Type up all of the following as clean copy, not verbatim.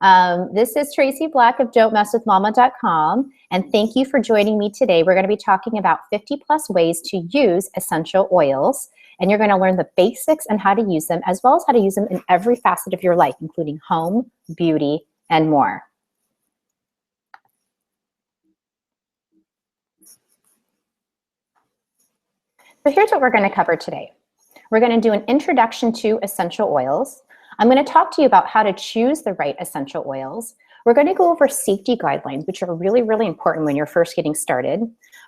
This is Tracy Black of don'tmesswithmama.com, and thank you for joining me today. We're going to be talking about 50 plus ways to use essential oils, and you're going to learn the basics and how to use them, as well as how to use them in every facet of your life, including home, beauty, and more. So here's what we're going to cover today. We're going to do an introduction to essential oils. I'm going to talk to you about how to choose the right essential oils. We're going to go over safety guidelines, which are really, really important when you're first getting started.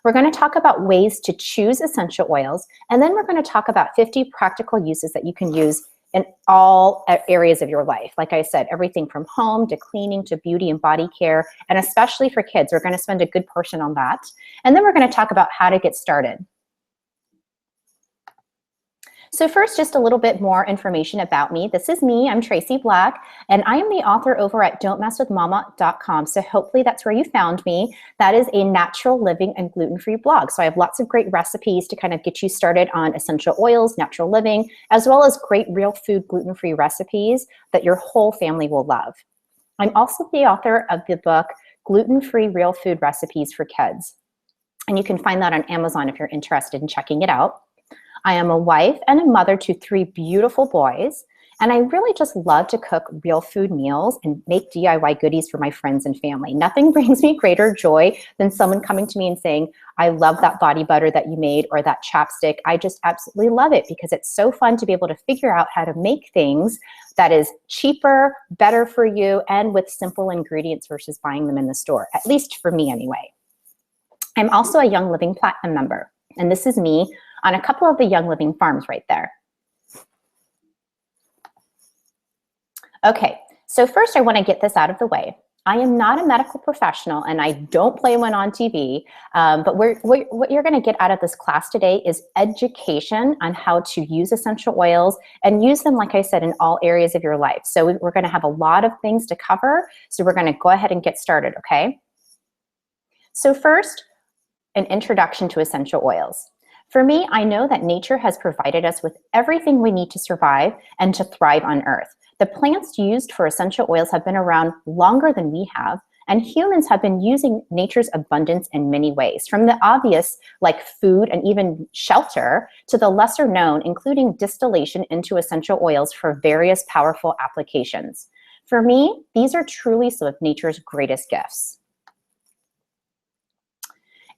We're going to talk about ways to choose essential oils, and then we're going to talk about 50 practical uses that you can use in all areas of your life. Like I said, everything from home to cleaning to beauty and body care, and especially for kids. We're going to spend a good portion on that. And then we're going to talk about how to get started. So first, just a little bit more information about me. This is me, I'm Tracy Black, and I am the author over at don'tmesswithmama.com. So hopefully that's where you found me. That is a natural living and gluten-free blog. So I have lots of great recipes to kind of get you started on essential oils, natural living, as well as great real food gluten-free recipes that your whole family will love. I'm also the author of the book, Gluten-Free Real Food Recipes for Kids. And you can find that on Amazon if you're interested in checking it out. I am a wife and a mother to 3 beautiful boys, and I really just love to cook real food meals and make DIY goodies for my friends and family. Nothing brings me greater joy than someone coming to me and saying, I love that body butter that you made, or that chapstick. I just absolutely love it because it's so fun to be able to figure out how to make things that is cheaper, better for you, and with simple ingredients versus buying them in the store, at least for me anyway. I'm also a Young Living Platinum member, and this is me on a couple of the Young Living farms right there. Okay, so first I want to get this out of the way. I am not a medical professional and I don't play one on TV, but what you're going to get out of this class today is education on how to use essential oils and use them, like I said, in all areas of your life. So we're going to have a lot of things to cover, so we're going to go ahead and get started, okay? So first, an introduction to essential oils. For me, I know that nature has provided us with everything we need to survive and to thrive on Earth. The plants used for essential oils have been around longer than we have, and humans have been using nature's abundance in many ways, from the obvious, like food and even shelter, to the lesser known, including distillation into essential oils for various powerful applications. For me, these are truly some of nature's greatest gifts.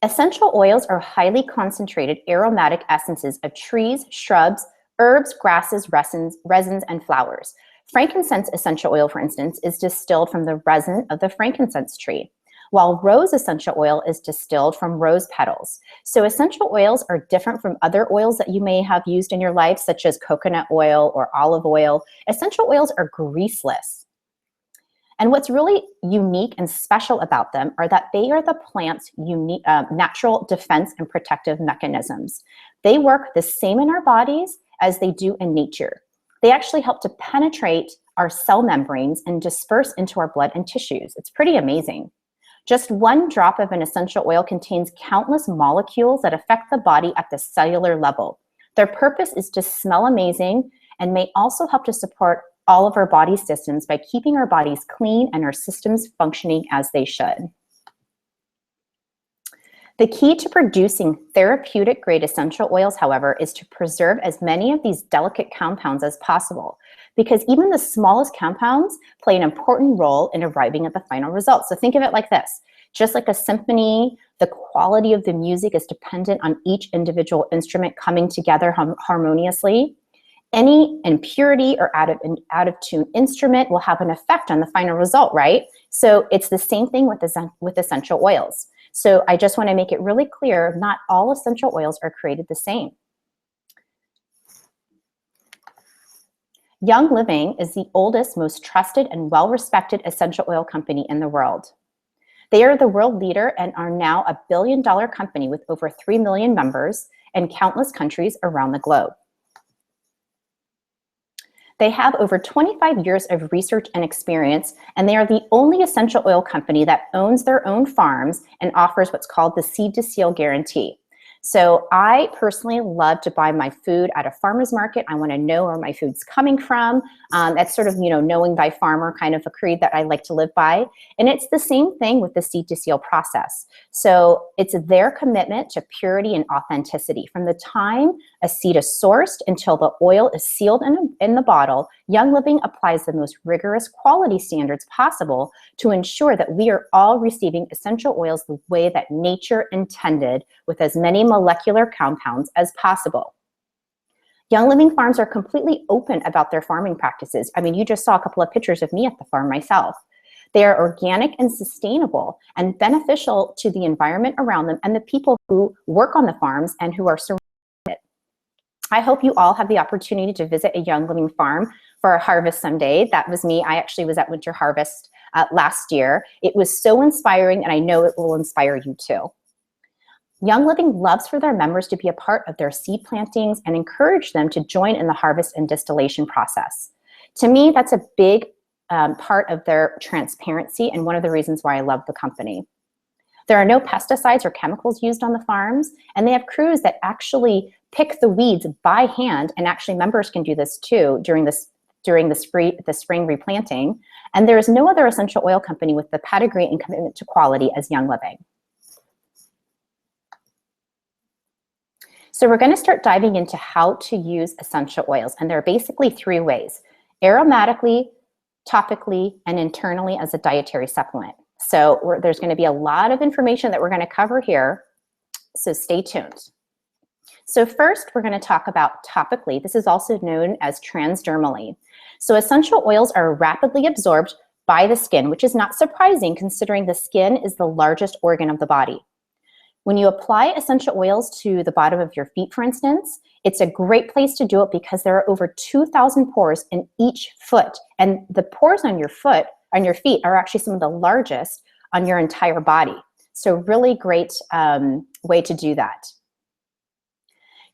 Essential oils are highly concentrated aromatic essences of trees, shrubs, herbs, grasses, resins, and flowers. Frankincense essential oil, for instance, is distilled from the resin of the frankincense tree, while rose essential oil is distilled from rose petals. So essential oils are different from other oils that you may have used in your life, such as coconut oil or olive oil. Essential oils are greaseless. And what's really unique and special about them are that they are the plant's unique, natural defense and protective mechanisms. They work the same in our bodies as they do in nature. They actually help to penetrate our cell membranes and disperse into our blood and tissues. It's pretty amazing. Just one drop of an essential oil contains countless molecules that affect the body at the cellular level. Their purpose is to smell amazing and may also help to support all of our body systems by keeping our bodies clean and our systems functioning as they should. The key to producing therapeutic grade essential oils, however, is to preserve as many of these delicate compounds as possible, because even the smallest compounds play an important role in arriving at the final result. So think of it like this. Just like a symphony, the quality of the music is dependent on each individual instrument coming together harmoniously. Any impurity or out of tune instrument will have an effect on the final result, right? So it's the same thing with essential oils. So I just want to make it really clear, not all essential oils are created the same. Young Living is the oldest, most trusted, and well-respected essential oil company in the world. They are the world leader and are now a billion-dollar company with over 3 million members in countless countries around the globe. They have over 25 years of research and experience, and they are the only essential oil company that owns their own farms and offers what's called the seed to seal guarantee. So I personally love to buy my food at a farmer's market. I want to know where my food's coming from. That's sort of, knowing thy farmer, kind of a creed that I like to live by. And it's the same thing with the seed to seal process. So it's their commitment to purity and authenticity. From the time a seed is sourced until the oil is sealed in the bottle, Young Living applies the most rigorous quality standards possible to ensure that we are all receiving essential oils the way that nature intended, with as many molecular compounds as possible. Young Living farms are completely open about their farming practices. I mean, you just saw a couple of pictures of me at the farm myself. They are organic and sustainable and beneficial to the environment around them and the people who work on the farms and who are surrounded. I hope you all have the opportunity to visit a Young Living farm for a harvest someday. That was me. I actually was at Winter Harvest last year. It was so inspiring, and I know it will inspire you too. Young Living loves for their members to be a part of their seed plantings and encourage them to join in the harvest and distillation process. To me, that's a big part of their transparency and one of the reasons why I love the company. There are no pesticides or chemicals used on the farms, and they have crews that actually pick the weeds by hand, and actually members can do this too during the spring replanting. And there is no other essential oil company with the pedigree and commitment to quality as Young Living. So we're going to start diving into how to use essential oils, and there are basically 3 ways: aromatically, topically, and internally as a dietary supplement. So there's going to be a lot of information that we're going to cover here, so stay tuned. So first, we're going to talk about topically. This is also known as transdermally. So essential oils are rapidly absorbed by the skin, which is not surprising considering the skin is the largest organ of the body. When you apply essential oils to the bottom of your feet, for instance, it's a great place to do it because there are over 2,000 pores in each foot. And the pores on your feet are actually some of the largest on your entire body. So really great way to do that.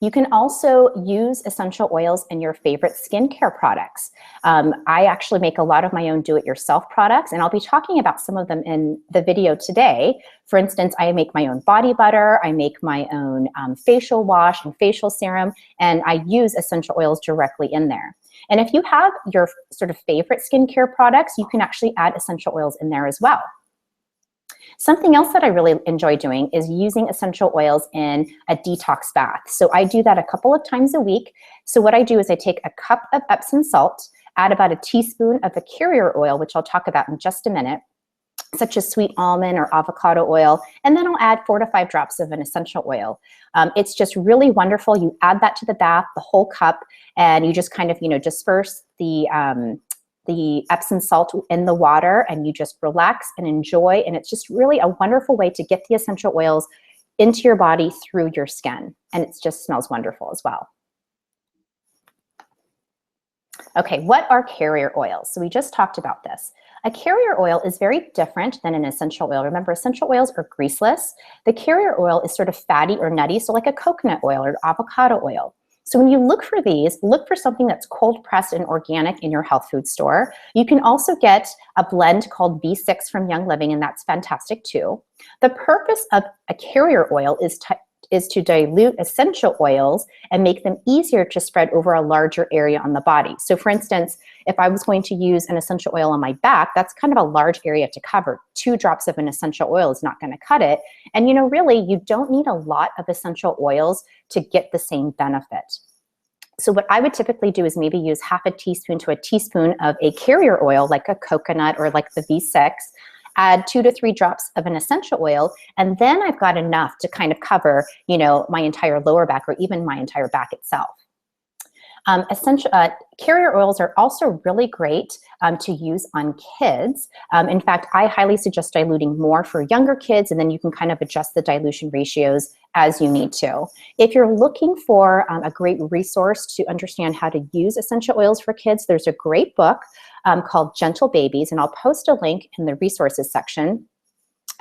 You can also use essential oils in your favorite skincare products. I actually make a lot of my own do-it-yourself products, and I'll be talking about some of them in the video today. For instance, I make my own body butter, I make my own facial wash and facial serum, and I use essential oils directly in there. And if you have your sort of favorite skincare products, you can actually add essential oils in there as well. Something else that I really enjoy doing is using essential oils in a detox bath. So I do that a couple of times a week. So what I do is I take a cup of Epsom salt, add about a teaspoon of a carrier oil, which I'll talk about in just a minute, such as sweet almond or avocado oil, and then I'll add 4 to 5 drops of an essential oil. It's just really wonderful. You add that to the bath, the whole cup, and you just kind of, disperse the Epsom salt in the water, and you just relax and enjoy. And it's just really a wonderful way to get the essential oils into your body through your skin. And it just smells wonderful as well. Okay, what are carrier oils? So we just talked about this. A carrier oil is very different than an essential oil. Remember, essential oils are greaseless. The carrier oil is sort of fatty or nutty, so like a coconut oil or avocado oil. So when you look for these, look for something that's cold pressed and organic in your health food store. You can also get a blend called B6 from Young Living, and that's fantastic too. The purpose of a carrier oil is to dilute essential oils and make them easier to spread over a larger area on the body. So for instance, if I was going to use an essential oil on my back, that's kind of a large area to cover. 2 drops of an essential oil is not going to cut it. And really, you don't need a lot of essential oils to get the same benefit. So what I would typically do is maybe use half a teaspoon to a teaspoon of a carrier oil, like a coconut or like the B6, add 2 to 3 drops of an essential oil, and then I've got enough to kind of cover, my entire lower back or even my entire back itself. Carrier oils are also really great to use on kids. In fact, I highly suggest diluting more for younger kids, and then you can kind of adjust the dilution ratios as you need to. If you're looking for a great resource to understand how to use essential oils for kids, there's a great book called Gentle Babies, and I'll post a link in the resources section.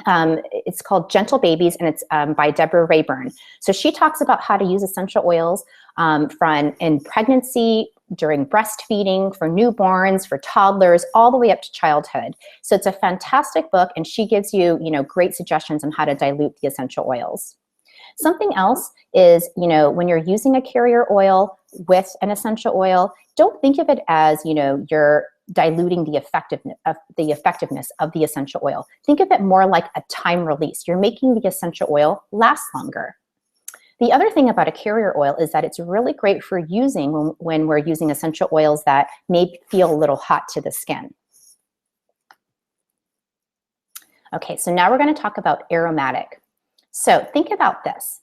It's called Gentle Babies, and it's by Deborah Rayburn. So she talks about how to use essential oils in pregnancy, during breastfeeding, for newborns, for toddlers, all the way up to childhood. So it's a fantastic book, and she gives you, great suggestions on how to dilute the essential oils. Something else is, when you're using a carrier oil with an essential oil, don't think of it as, you're diluting the effectiveness of the essential oil. Think of it more like a time release. You're making the essential oil last longer. The other thing about a carrier oil is that it's really great for using when we're using essential oils that may feel a little hot to the skin. Okay, so now we're going to talk about aromatic. So think about this.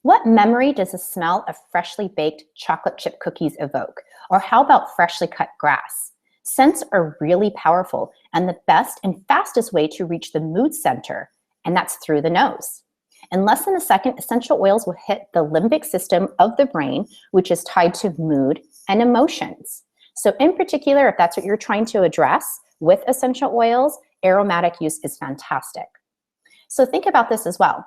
What memory does the smell of freshly baked chocolate chip cookies evoke? Or how about freshly cut grass? Scents are really powerful and the best and fastest way to reach the mood center, and that's through the nose. In less than a second, essential oils will hit the limbic system of the brain, which is tied to mood and emotions. So in particular, if that's what you're trying to address with essential oils, aromatic use is fantastic. So think about this as well.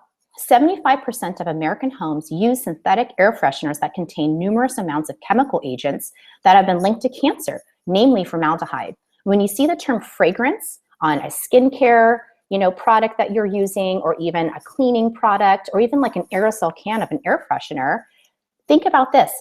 75% of American homes use synthetic air fresheners that contain numerous amounts of chemical agents that have been linked to cancer, namely formaldehyde. When you see the term fragrance on a skincare product that you're using, or even a cleaning product, or even like an aerosol can of an air freshener, think about this.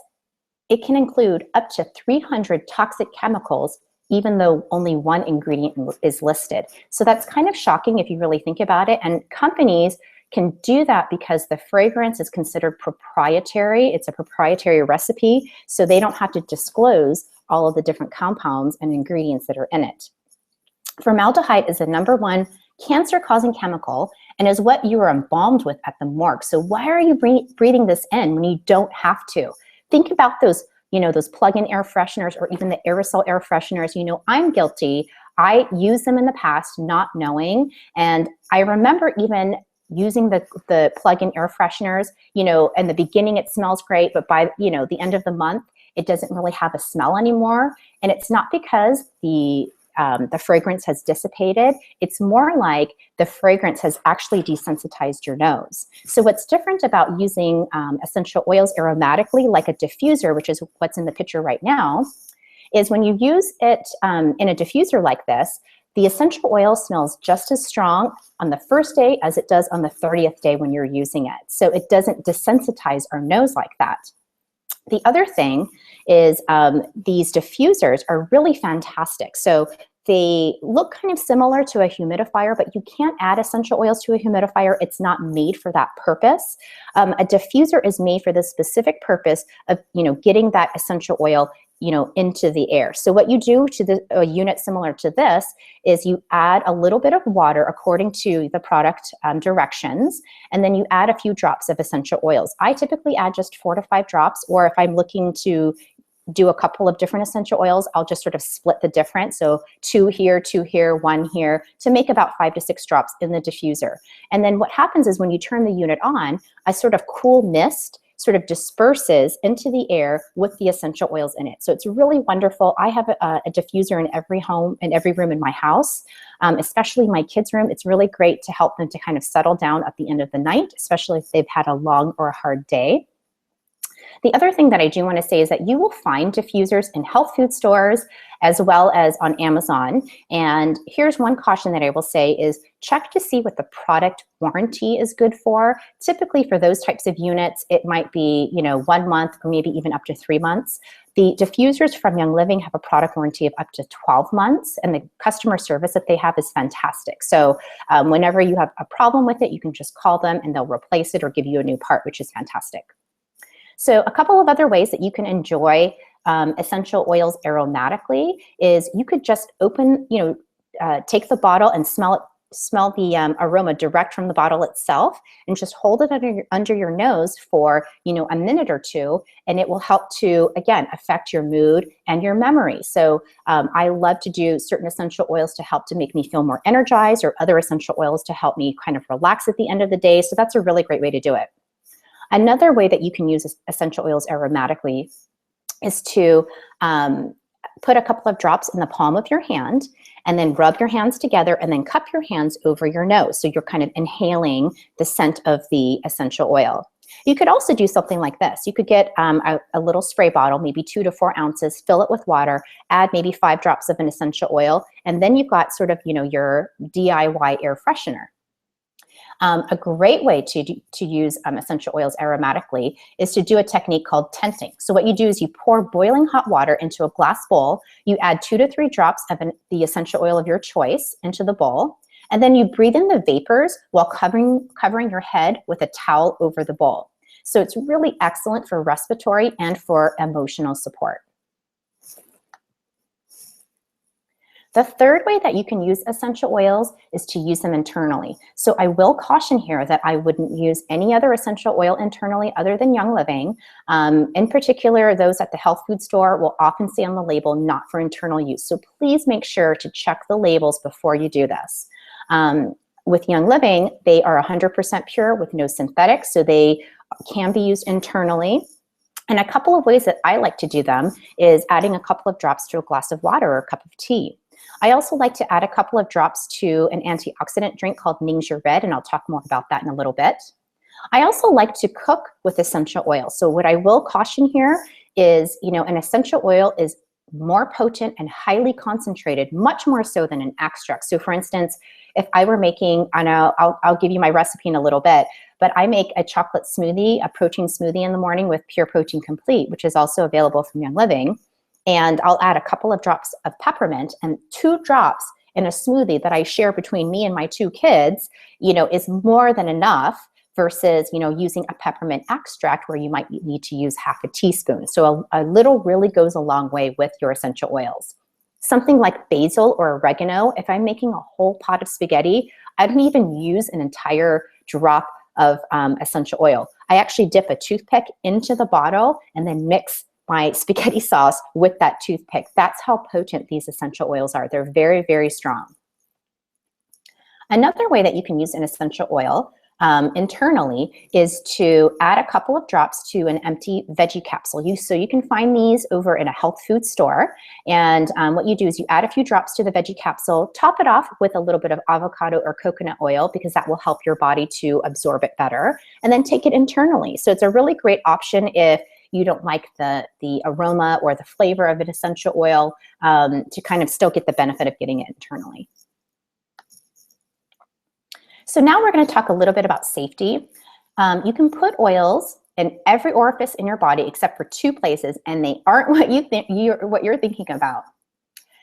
It can include up to 300 toxic chemicals, even though only one ingredient is listed. So that's kind of shocking if you really think about it. And companies can do that because the fragrance is considered proprietary. It's a proprietary recipe, so they don't have to disclose all of the different compounds and ingredients that are in it. Formaldehyde is the #1 cancer-causing chemical and is what you are embalmed with at the morgue. So why are you breathing this in when you don't have to? Think about those, those plug-in air fresheners or even the aerosol air fresheners. I'm guilty. I used them in the past not knowing, and I remember even using the plug-in air fresheners, in the beginning it smells great, but by the end of the month, it doesn't really have a smell anymore. And it's not because the fragrance has dissipated. It's more like the fragrance has actually desensitized your nose. So what's different about using essential oils aromatically, like a diffuser, which is what's in the picture right now, is when you use it in a diffuser like this, the essential oil smells just as strong on the first day as it does on the 30th day when you're using it. So it doesn't desensitize our nose like that. The other thing is these diffusers are really fantastic. So they look kind of similar to a humidifier, but you can't add essential oils to a humidifier. It's not made for that purpose. A diffuser is made for the specific purpose of getting that essential oil into the air. So what you do to a unit similar to this is you add a little bit of water according to the product directions, and then you add a few drops of essential oils. I typically add just 4 to 5 drops, or if I'm looking to do a couple of different essential oils, I'll just sort of split the difference. So 2 here, 1 here, to make about 5 to 6 drops in the diffuser. And then what happens is when you turn the unit on, a sort of cool mist sort of disperses into the air with the essential oils in it. So it's really wonderful. I have a diffuser in every home, in every room in my house, especially my kids' room. It's really great to help them to kind of settle down at the end of the night, especially if they've had a long or a hard day. The other thing that I do want to say is that you will find diffusers in health food stores as well as on Amazon. And here's one caution that I will say is check to see what the product warranty is good for. Typically for those types of units, it might be 1 month or maybe even up to 3 months. The diffusers from Young Living have a product warranty of up to 12 months, and the customer service that they have is fantastic. So whenever you have a problem with it, you can just call them and they'll replace it or give you a new part, which is fantastic. So a couple of other ways that you can enjoy essential oils aromatically is you could just open, take the bottle and smell the aroma direct from the bottle itself, and just hold it under your nose for a minute or 2, and it will help to, again, affect your mood and your memory. So I love to do certain essential oils to help to make me feel more energized, or other essential oils to help me kind of relax at the end of the day. So that's a really great way to do it. Another way that you can use essential oils aromatically is to put a couple of drops in the palm of your hand, and then rub your hands together, and then cup your hands over your nose. So you're kind of inhaling the scent of the essential oil. You could also do something like this. You could get a little spray bottle, maybe 2 to 4 ounces, fill it with water, add maybe 5 drops of an essential oil, and then you've got sort of your DIY air freshener. A great way to use essential oils aromatically is to do a technique called tenting. So what you do is you pour boiling hot water into a glass bowl. You add 2 to 3 drops of the essential oil of your choice into the bowl. And then you breathe in the vapors while covering your head with a towel over the bowl. So it's really excellent for respiratory and for emotional support. The third way that you can use essential oils is to use them internally. So I will caution here that I wouldn't use any other essential oil internally other than Young Living. In particular, those at the health food store will often say on the label, not for internal use. So please make sure to check the labels before you do this. With Young Living, they are 100% pure with no synthetics, so they can be used internally. And a couple of ways that I like to do them is adding a couple of drops to a glass of water or a cup of tea. I also like to add a couple of drops to an antioxidant drink called Ningxia Red, and I'll talk more about that in a little bit. I also like to cook with essential oil. So what I will caution here is, an essential oil is more potent and highly concentrated, much more so than an extract. So for instance, if I were making, I'll give you my recipe in a little bit, but I make a chocolate smoothie, a protein smoothie in the morning with Pure Protein Complete, which is also available from Young Living. And I'll add a couple of drops of peppermint, and 2 drops in a smoothie that I share between me and my 2 kids, is more than enough versus, using a peppermint extract where you might need to use half a teaspoon. So a little really goes a long way with your essential oils. Something like basil or oregano, if I'm making a whole pot of spaghetti, I don't even use an entire drop of essential oil. I actually dip a toothpick into the bottle and then mix my spaghetti sauce with that toothpick. That's how potent these essential oils are. They're very, very strong. Another way that you can use an essential oil internally is to add a couple of drops to an empty veggie capsule. So you can find these over in a health food store. And what you do is you add a few drops to the veggie capsule, top it off with a little bit of avocado or coconut oil because that will help your body to absorb it better, and then take it internally. So it's a really great option if you don't like the aroma or the flavor of an essential oil, to kind of still get the benefit of getting it internally. So now we're going to talk a little bit about safety. You can put oils in every orifice in your body except for 2 places, and they aren't what you're thinking about.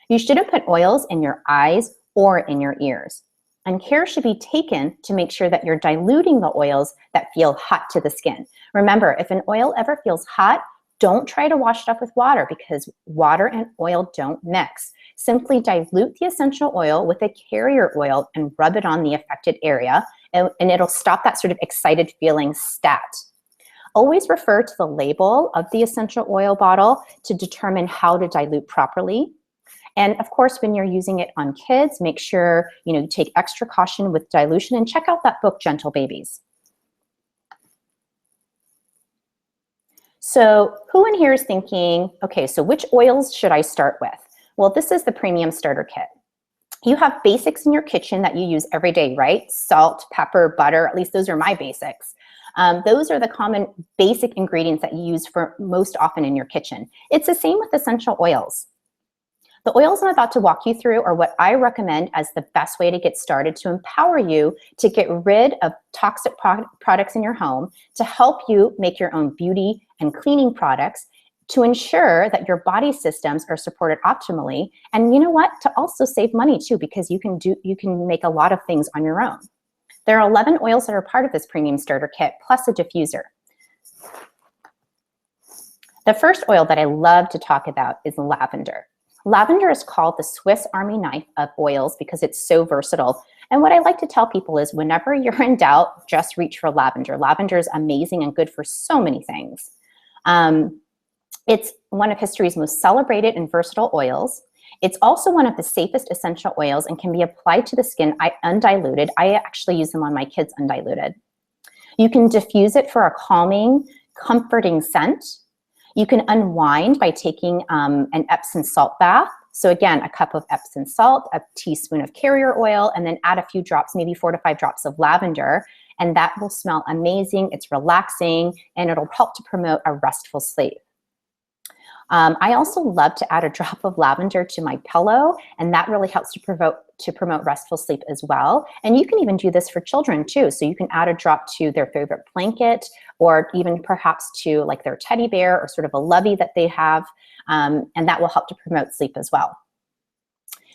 You shouldn't put oils in your eyes or in your ears. And care should be taken to make sure that you're diluting the oils that feel hot to the skin. Remember, if an oil ever feels hot, don't try to wash it up with water because water and oil don't mix. Simply dilute the essential oil with a carrier oil and rub it on the affected area, and it'll stop that sort of excited feeling stat. Always refer to the label of the essential oil bottle to determine how to dilute properly. And of course, when you're using it on kids, make sure you take extra caution with dilution, and check out that book, Gentle Babies. So who in here is thinking, okay, so which oils should I start with? Well, this is the premium starter kit. You have basics in your kitchen that you use every day, right? Salt, pepper, butter, at least those are my basics. Those are the common basic ingredients that you use for most often in your kitchen. It's the same with essential oils. The oils I'm about to walk you through are what I recommend as the best way to get started to empower you to get rid of toxic products in your home, to help you make your own beauty and cleaning products, to ensure that your body systems are supported optimally, and you know what, to also save money too, because you can make a lot of things on your own. There are 11 oils that are part of this premium starter kit, plus a diffuser. The first oil that I love to talk about is lavender. Lavender is called the Swiss Army knife of oils because it's so versatile. And what I like to tell people is whenever you're in doubt, just reach for lavender. Lavender is amazing and good for so many things. It's one of history's most celebrated and versatile oils. It's also one of the safest essential oils and can be applied to the skin undiluted. I actually use them on my kids undiluted. You can diffuse it for a calming, comforting scent. You can unwind by taking an Epsom salt bath. So again, a cup of Epsom salt, a teaspoon of carrier oil, and then add a few drops, maybe 4 to 5 drops of lavender, and that will smell amazing. It's relaxing, and it'll help to promote a restful sleep. I also love to add a drop of lavender to my pillow, and that really helps to promote restful sleep as well. And you can even do this for children too. So you can add a drop to their favorite blanket, or even perhaps to like their teddy bear or sort of a lovey that they have, and that will help to promote sleep as well.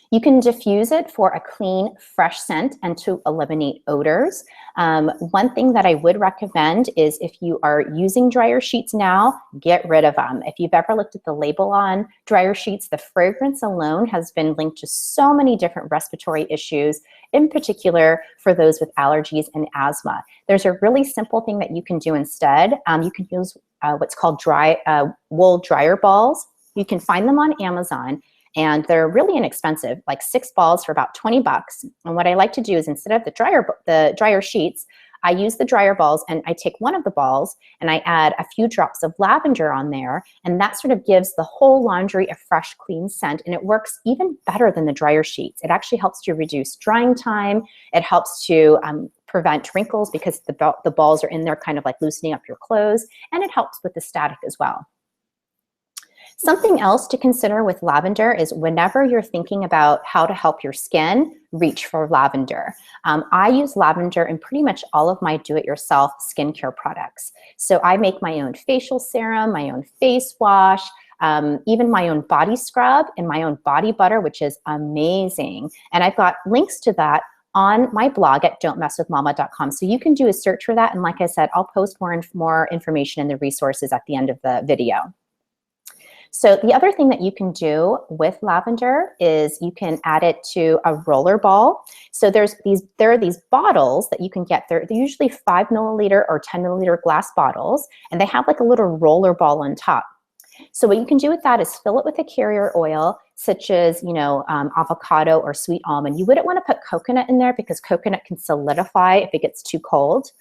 You can diffuse it for a clean, fresh scent and to eliminate odors. One thing that I would recommend is if you are using dryer sheets now, get rid of them. If you've ever looked at the label on dryer sheets, the fragrance alone has been linked to so many different respiratory issues, in particular for those with allergies and asthma. There's a really simple thing that you can do instead. You can use what's called wool dryer balls. You can find them on Amazon. And they're really inexpensive, like 6 balls for about 20 bucks. And what I like to do is instead of the dryer sheets, I use the dryer balls and I take one of the balls and I add a few drops of lavender on there. And that sort of gives the whole laundry a fresh, clean scent. And it works even better than the dryer sheets. It actually helps to reduce drying time. It helps to prevent wrinkles because the balls are in there kind of like loosening up your clothes. And it helps with the static as well. Something else to consider with lavender is whenever you're thinking about how to help your skin, reach for lavender. I use lavender in pretty much all of my do-it-yourself skincare products. So I make my own facial serum, my own face wash, even my own body scrub and my own body butter, which is amazing. And I've got links to that on my blog at don'tmesswithmama.com. So you can do a search for that. And like I said, I'll post more information in the resources at the end of the video. So the other thing that you can do with lavender is you can add it to a roller ball. So there are these bottles that you can get. They're usually 5 milliliter or 10 milliliter glass bottles, and they have like a little roller ball on top. So what you can do with that is fill it with a carrier oil, such as, avocado or sweet almond. You wouldn't want to put coconut in there because coconut can solidify if it gets too cold.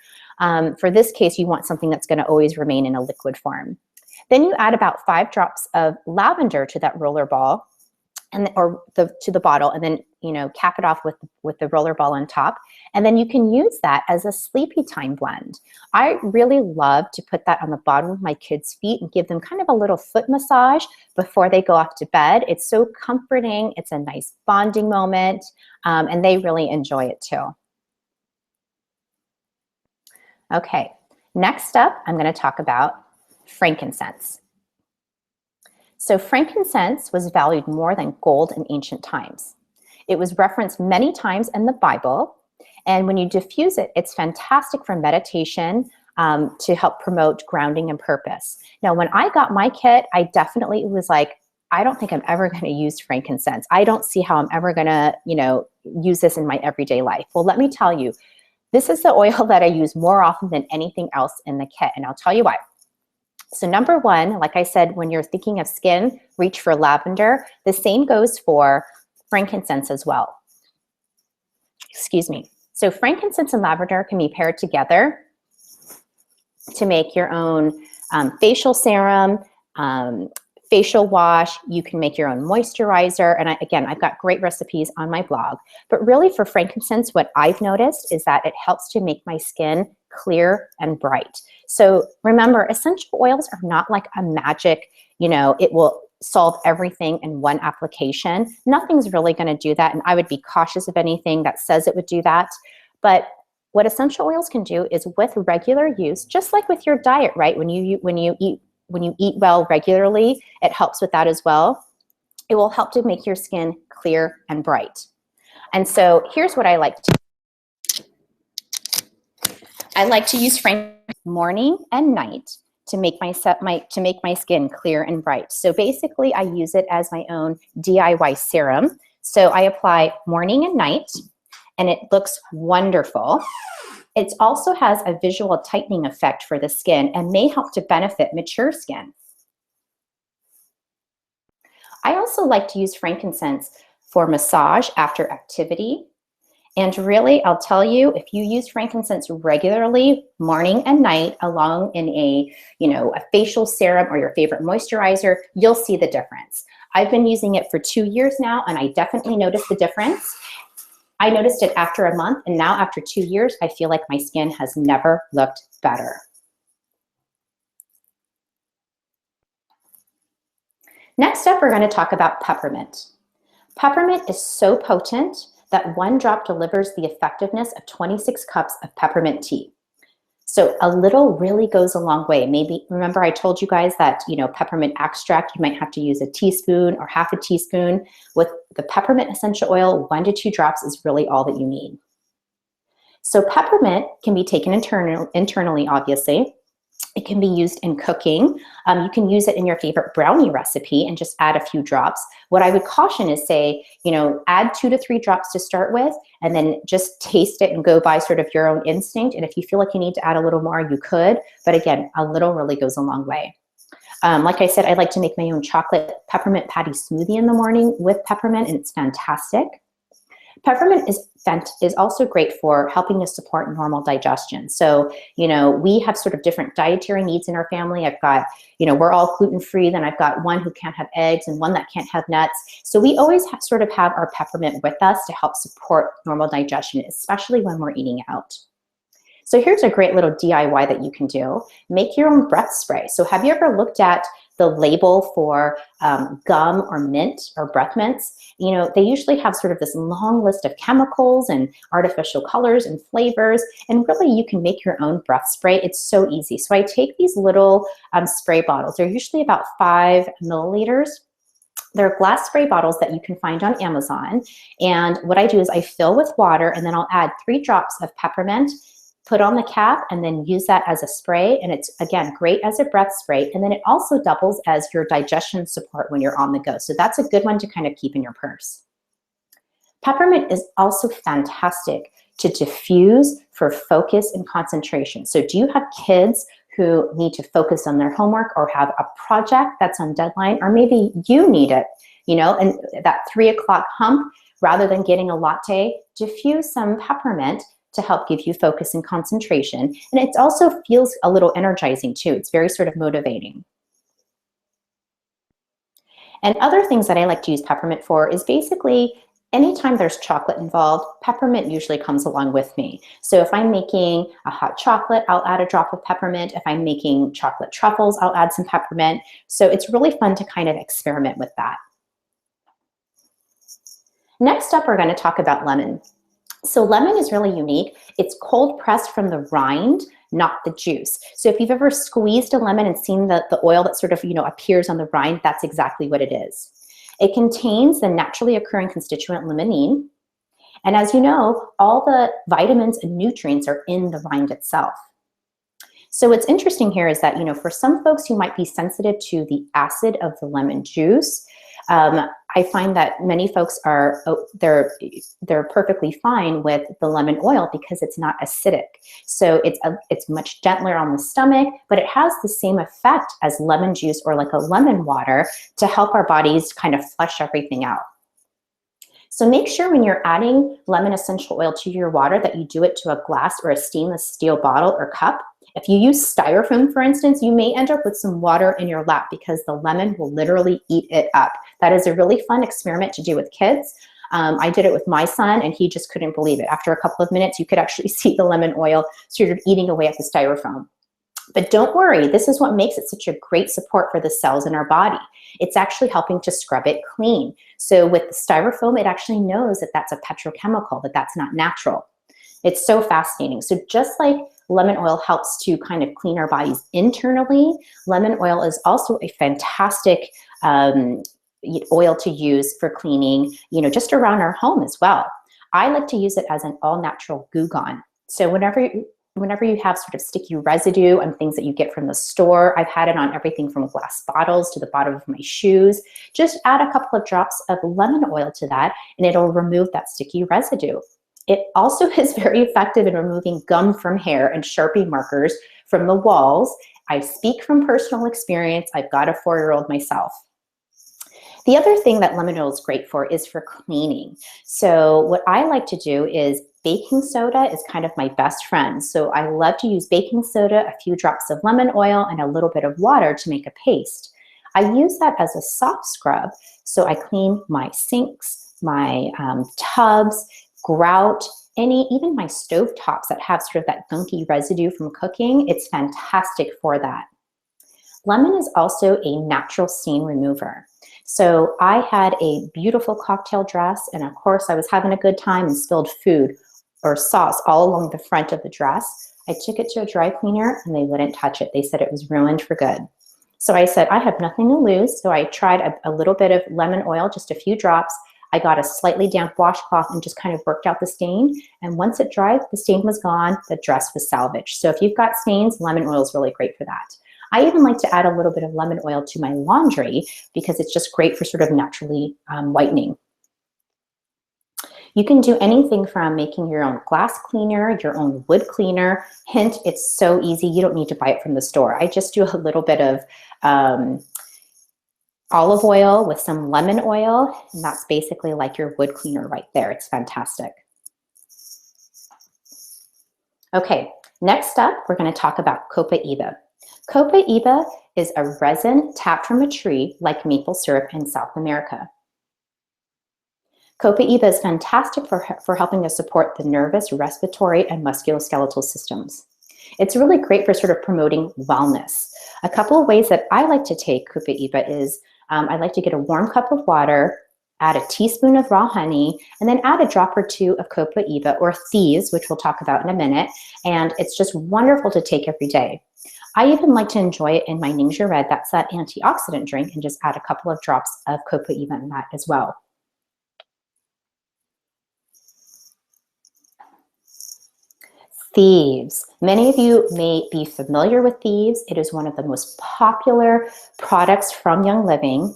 For this case, you want something that's going to always remain in a liquid form. Then you add about 5 drops of lavender to that roller ball, to the bottle, and then cap it off with the roller ball on top. And then you can use that as a sleepy time blend. I really love to put that on the bottom of my kids' feet and give them kind of a little foot massage before they go off to bed. It's so comforting. It's a nice bonding moment, and they really enjoy it too. Okay, next up, I'm going to talk about frankincense. So frankincense was valued more than gold in ancient times. It was referenced many times in the Bible, and when you diffuse it, it's fantastic for meditation to help promote grounding and purpose. Now, when I got my kit, I definitely was like, I don't think I'm ever going to use frankincense. I don't see how I'm ever going to, use this in my everyday life. Well, let me tell you, this is the oil that I use more often than anything else in the kit, and I'll tell you why. So number one, like I said, when you're thinking of skin, reach for lavender. The same goes for frankincense as well. Excuse me. So frankincense and lavender can be paired together to make your own facial serum, facial wash. You can make your own moisturizer. And again, I've got great recipes on my blog. But really for frankincense, what I've noticed is that it helps to make my skin clear and bright. So remember, essential oils are not like a magic, it will solve everything in one application. Nothing's really going to do that. And I would be cautious of anything that says it would do that. But what essential oils can do is with regular use, just like with your diet, right? When you eat well regularly, it helps with that as well. It will help to make your skin clear and bright. And so here's what I like to do. I like to use frankincense morning and night to make my skin clear and bright. So basically, I use it as my own DIY serum. So I apply morning and night, and it looks wonderful. It also has a visual tightening effect for the skin and may help to benefit mature skin. I also like to use frankincense for massage after activity. And really, I'll tell you, if you use frankincense regularly, morning and night, along in a facial serum or your favorite moisturizer, you'll see the difference. I've been using it for 2 years now, and I definitely noticed the difference. I noticed it after a month, and now after 2 years, I feel like my skin has never looked better. Next up, we're going to talk about peppermint. Peppermint is so potent that 1 drop delivers the effectiveness of 26 cups of peppermint tea. So a little really goes a long way. Maybe, remember I told you guys that, peppermint extract, you might have to use a teaspoon or half a teaspoon. With the peppermint essential oil, 1 to 2 drops is really all that you need. So peppermint can be taken internally, obviously. It can be used in cooking. You can use it in your favorite brownie recipe and just add a few drops. What I would caution is say, add 2 to 3 drops to start with, and then just taste it and go by sort of your own instinct. And if you feel like you need to add a little more, you could. But again, a little really goes a long way. Like I said, I like to make my own chocolate peppermint patty smoothie in the morning with peppermint, and it's fantastic. Peppermint is also great for helping to support normal digestion. So, we have sort of different dietary needs in our family. I've got, we're all gluten-free. Then I've got one who can't have eggs and one that can't have nuts. So we always have our peppermint with us to help support normal digestion, especially when we're eating out. So here's a great little DIY that you can do. Make your own breath spray. So have you ever looked at the label for gum or mint or breath mints? They usually have sort of this long list of chemicals and artificial colors and flavors, and really you can make your own breath spray. It's so easy. So I take these little spray bottles. They're usually about 5 milliliters. They're glass spray bottles that you can find on Amazon. And what I do is I fill with water, and then I'll add 3 drops of peppermint, put on the cap, and then use that as a spray. And it's, again, great as a breath spray. And then it also doubles as your digestion support when you're on the go. So that's a good one to kind of keep in your purse. Peppermint is also fantastic to diffuse for focus and concentration. So do you have kids who need to focus on their homework or have a project that's on deadline, or maybe you need it, and that 3 o'clock hump, rather than getting a latte, diffuse some peppermint to help give you focus and concentration. And it also feels a little energizing too. It's very sort of motivating. And other things that I like to use peppermint for is basically anytime there's chocolate involved, peppermint usually comes along with me. So if I'm making a hot chocolate, I'll add a drop of peppermint. If I'm making chocolate truffles, I'll add some peppermint. So it's really fun to kind of experiment with that. Next up, we're going to talk about lemon. So lemon is really unique. It's cold pressed from the rind, not the juice. So if you've ever squeezed a lemon and seen the oil that sort of, appears on the rind, that's exactly what it is. It contains the naturally occurring constituent limonene. And as you know, all the vitamins and nutrients are in the rind itself. So what's interesting here is that, for some folks who might be sensitive to the acid of the lemon juice, I find that many folks they're perfectly fine with the lemon oil because it's not acidic. So it's much gentler on the stomach, but it has the same effect as lemon juice or like a lemon water to help our bodies kind of flush everything out. So make sure when you're adding lemon essential oil to your water that you do it to a glass or a stainless steel bottle or cup. If you use styrofoam, for instance, you may end up with some water in your lap because the lemon will literally eat it up. That is a really fun experiment to do with kids. I did it with my son, and he just couldn't believe it. After a couple of minutes, you could actually see the lemon oil sort of eating away at the styrofoam. But don't worry, this is what makes it such a great support for the cells in our body. It's actually helping to scrub it clean. So with the styrofoam, it actually knows that that's a petrochemical, that that's not natural. It's so fascinating. So just like lemon oil helps to kind of clean our bodies internally, lemon oil is also a fantastic oil to use for cleaning, just around our home as well. I like to use it as an all-natural Goo Gone. So whenever you have sort of sticky residue and things that you get from the store, I've had it on everything from glass bottles to the bottom of my shoes. Just add a couple of drops of lemon oil to that, and it'll remove that sticky residue. It also is very effective in removing gum from hair and Sharpie markers from the walls. I speak from personal experience. I've got a 4-year-old myself. The other thing that lemon oil is great for is for cleaning. So what I like to do is baking soda is kind of my best friend. So I love to use baking soda, a few drops of lemon oil, and a little bit of water to make a paste. I use that as a soft scrub. So I clean my sinks, my tubs, grout, even my stove tops that have sort of that gunky residue from cooking. It's fantastic for that. Lemon is also a natural stain remover. So I had a beautiful cocktail dress, and of course I was having a good time and spilled food or sauce all along the front of the dress. I took it to a dry cleaner and they wouldn't touch it. They said it was ruined for good. So I said, I have nothing to lose. So I tried a little bit of lemon oil, just a few drops. I got a slightly damp washcloth and just kind of worked out the stain. And once it dried, the stain was gone, the dress was salvaged. So if you've got stains, lemon oil is really great for that. I even like to add a little bit of lemon oil to my laundry because it's just great for sort of naturally whitening. You can do anything from making your own glass cleaner, your own wood cleaner. Hint, it's so easy. You don't need to buy it from the store. I just do a little bit of olive oil with some lemon oil, and that's basically like your wood cleaner right there. It's fantastic. Okay, next up, we're going to talk about Copaiba. Copaiba is a resin tapped from a tree like maple syrup in South America. Copaiba is fantastic for helping to support the nervous, respiratory, and musculoskeletal systems. It's really great for sort of promoting wellness. A couple of ways that I like to take Copaiba is I like to get a warm cup of water, add a teaspoon of raw honey, and then add a drop or two of Copaiba or Thieves, which we'll talk about in a minute. And it's just wonderful to take every day. I even like to enjoy it in my Ningxia Red, that's that antioxidant drink, and just add a couple of drops of Copaiba in that as well. Thieves. Many of you may be familiar with Thieves. It is one of the most popular products from Young Living.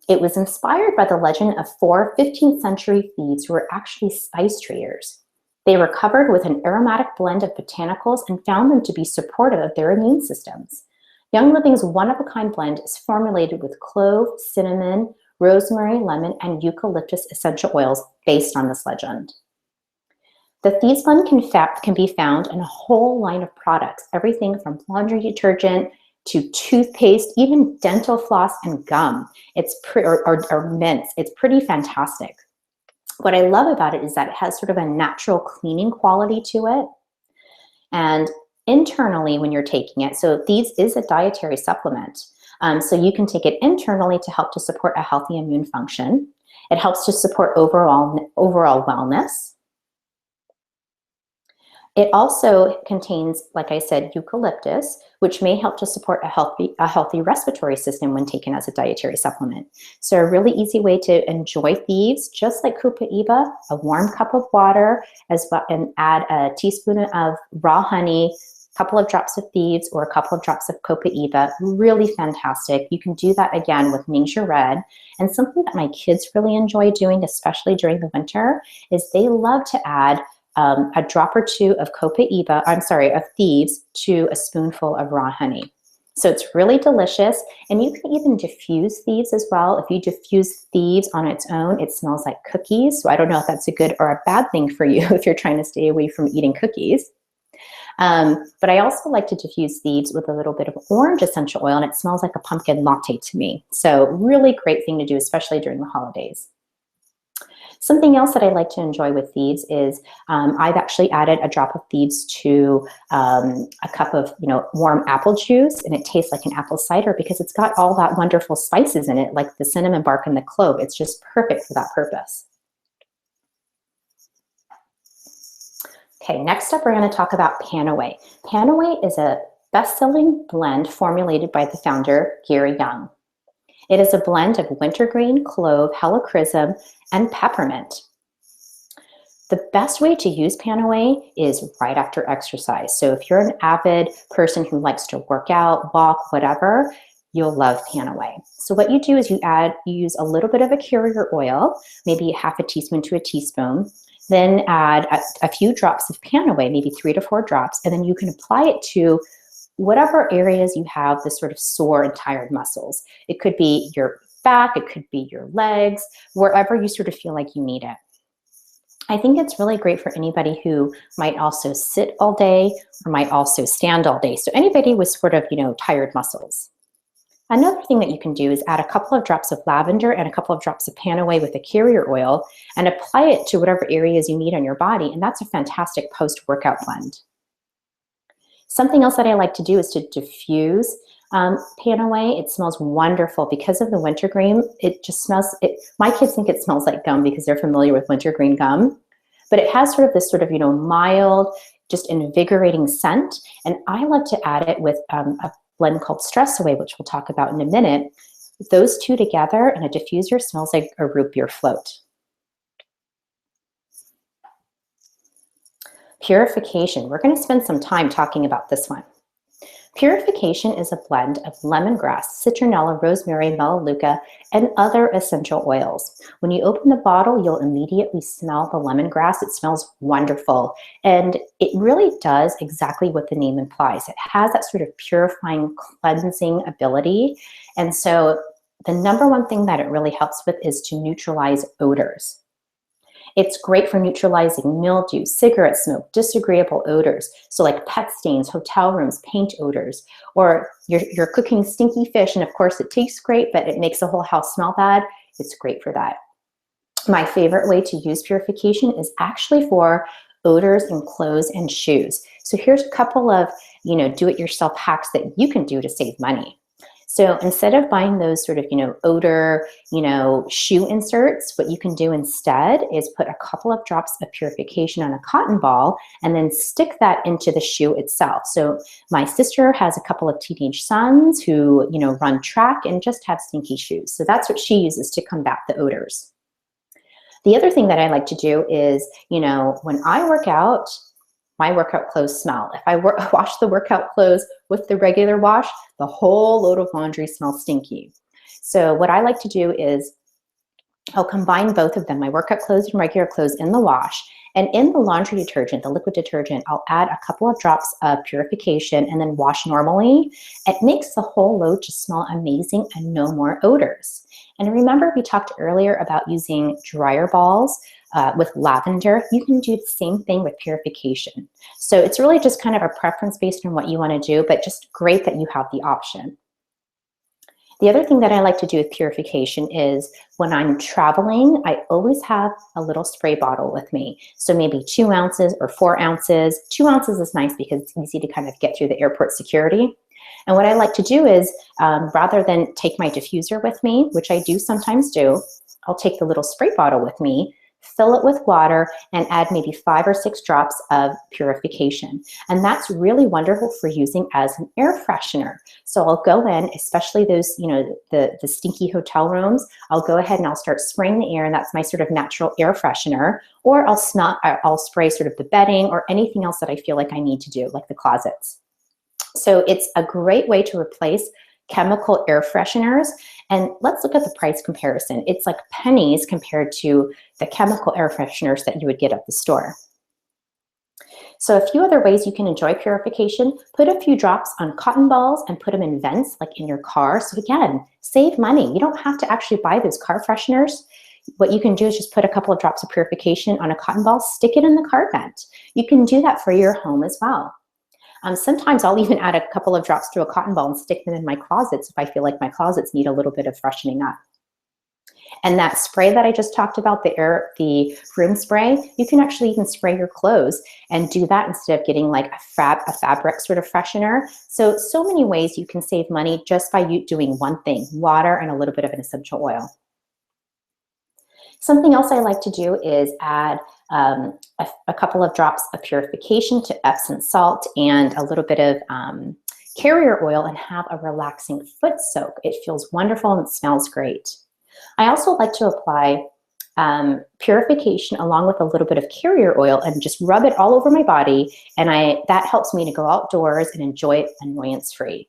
It was inspired by the legend of 4 15th century thieves who were actually spice traders. They were covered with an aromatic blend of botanicals and found them to be supportive of their immune systems. Young Living's one-of-a-kind blend is formulated with clove, cinnamon, rosemary, lemon, and eucalyptus essential oils based on this legend. The Thieves blend can be found in a whole line of products, everything from laundry detergent to toothpaste, even dental floss and gum. Or mints. It's pretty fantastic. What I love about it is that it has sort of a natural cleaning quality to it. And internally when you're taking it, so Thieves is a dietary supplement. So you can take it internally to help to support a healthy immune function. It helps to support overall wellness. It also contains, like I said, eucalyptus, which may help to support a healthy respiratory system when taken as a dietary supplement. So a really easy way to enjoy Thieves, just like Copaiba, a warm cup of water, as well, and add a teaspoon of raw honey, a couple of drops of Thieves, or a couple of drops of Copaiba. Really fantastic. You can do that again with Ningxia Red. And something that my kids really enjoy doing, especially during the winter, is they love to add a drop or two of of Thieves to a spoonful of raw honey. So it's really delicious, and you can even diffuse Thieves as well. If you diffuse Thieves on its own, it smells like cookies. So I don't know if that's a good or a bad thing for you if you're trying to stay away from eating cookies. But I also like to diffuse Thieves with a little bit of orange essential oil, and it smells like a pumpkin latte to me. So really great thing to do, especially during the holidays. Something else that I like to enjoy with Thieves is I've actually added a drop of Thieves to a cup of warm apple juice, and it tastes like an apple cider because it's got all that wonderful spices in it, like the cinnamon bark and the clove. It's just perfect for that purpose. Okay, next up we're going to talk about PanAway. PanAway is a best-selling blend formulated by the founder, Gary Young. It is a blend of wintergreen, clove, helichrysum, and peppermint. The best way to use PanAway is right after exercise. So if you're an avid person who likes to work out, walk, whatever, you'll love PanAway. So what you do is you use a little bit of a carrier oil, maybe half a teaspoon to a teaspoon, then add a few drops of PanAway, maybe 3 to 4 drops, and then you can apply it to whatever areas you have this sort of sore and tired muscles. It could be your back, it could be your legs, wherever you sort of feel like you need it. I think it's really great for anybody who might also sit all day or might also stand all day. So anybody with sort of, tired muscles. Another thing that you can do is add a couple of drops of lavender and a couple of drops of PanAway with a carrier oil and apply it to whatever areas you need on your body. And that's a fantastic post-workout blend. Something else that I like to do is to diffuse PanAway. It smells wonderful because of the wintergreen. It just smells, my kids think it smells like gum because they're familiar with wintergreen gum, but it has sort of this sort of, mild, just invigorating scent. And I like to add it with a blend called Stress Away, which we'll talk about in a minute. Those two together in a diffuser smells like a root beer float. Purification. We're going to spend some time talking about this one. Purification is a blend of lemongrass, citronella, rosemary, melaleuca, and other essential oils. When you open the bottle, you'll immediately smell the lemongrass. It smells wonderful. And it really does exactly what the name implies. It has that sort of purifying, cleansing ability. And so the number one thing that it really helps with is to neutralize odors. It's great for neutralizing mildew, cigarette smoke, disagreeable odors. So like pet stains, hotel rooms, paint odors, or you're cooking stinky fish and of course it tastes great, but it makes the whole house smell bad. It's great for that. My favorite way to use purification is actually for odors in clothes and shoes. So here's a couple of, do-it-yourself hacks that you can do to save money. So instead of buying those sort of, odor, shoe inserts, what you can do instead is put a couple of drops of purification on a cotton ball and then stick that into the shoe itself. So my sister has a couple of teenage sons who, run track and just have stinky shoes. So that's what she uses to combat the odors. The other thing that I like to do is, when I work out, my workout clothes smell. If I wash the workout clothes with the regular wash, the whole load of laundry smells stinky. So what I like to do is I'll combine both of them, my workout clothes and regular clothes, in the wash. And in the laundry detergent, the liquid detergent, I'll add a couple of drops of purification and then wash normally. It makes the whole load just smell amazing and no more odors. And remember, we talked earlier about using dryer balls with lavender. You can do the same thing with purification. So it's really just kind of a preference based on what you want to do, but just great that you have the option. The other thing that I like to do with purification is when I'm traveling, I always have a little spray bottle with me. So maybe 2 ounces or 4 ounces. 2 ounces is nice because it's easy to kind of get through the airport security. And what I like to do is rather than take my diffuser with me, which I do sometimes do, I'll take the little spray bottle with me, fill it with water, and add maybe 5 or 6 drops of purification. And that's really wonderful for using as an air freshener. So I'll go in, especially those, the stinky hotel rooms, I'll go ahead and I'll start spraying the air, and that's my sort of natural air freshener. Or I'll spray sort of the bedding or anything else that I feel like I need to do, like the closets. So it's a great way to replace chemical air fresheners. And let's look at the price comparison. It's like pennies compared to the chemical air fresheners that you would get at the store. So a few other ways you can enjoy purification: put a few drops on cotton balls and put them in vents like in your car. So again, save money. You don't have to actually buy those car fresheners. What you can do is just put a couple of drops of purification on a cotton ball, stick it in the car vent. You can do that for your home as well. Sometimes I'll even add a couple of drops to a cotton ball and stick them in my closets if I feel like my closets need a little bit of freshening up. And that spray that I just talked about, the room spray, you can actually even spray your clothes and do that instead of getting like a fabric sort of freshener. So many ways you can save money just by you doing one thing: water and a little bit of an essential oil. Something else I like to do is add a couple of drops of purification to Epsom salt and a little bit of carrier oil and have a relaxing foot soak. It feels wonderful and it smells great. I also like to apply purification along with a little bit of carrier oil and just rub it all over my body, and that helps me to go outdoors and enjoy it annoyance-free.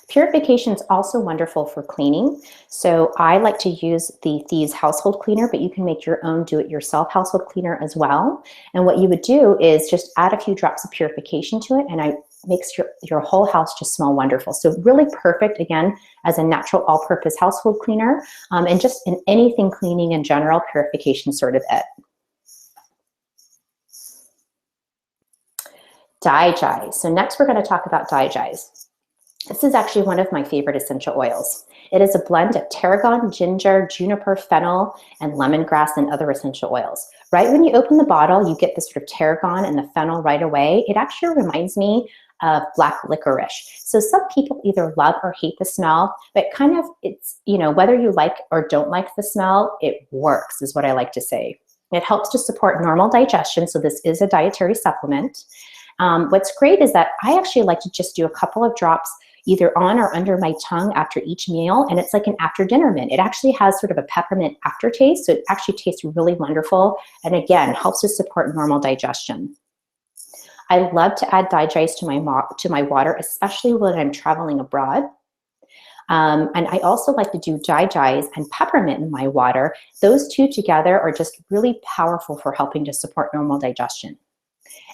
Purification is also wonderful for cleaning. So I like to use the Thieves household cleaner, but you can make your own do-it-yourself household cleaner as well. And what you would do is just add a few drops of purification to it, and it makes your whole house just smell wonderful. So really perfect, again, as a natural all-purpose household cleaner, and just in anything cleaning in general, purification is sort of it. DiGize. So next we're going to talk about DiGize. This is actually one of my favorite essential oils. It is a blend of tarragon, ginger, juniper, fennel, and lemongrass and other essential oils. Right when you open the bottle, you get the sort of tarragon and the fennel right away. It actually reminds me of black licorice. So some people either love or hate the smell, but kind of it's, you know, whether you like or don't like the smell, it works is what I like to say. It helps to support normal digestion, so this is a dietary supplement. What's great is that I actually like to just do a couple of drops either on or under my tongue after each meal, and it's like an after dinner mint. It actually has sort of a peppermint aftertaste, so it actually tastes really wonderful, and again, helps to support normal digestion. I love to add DiGize to my water, especially when I'm traveling abroad. And I also like to do DiGize and peppermint in my water. Those two together are just really powerful for helping to support normal digestion.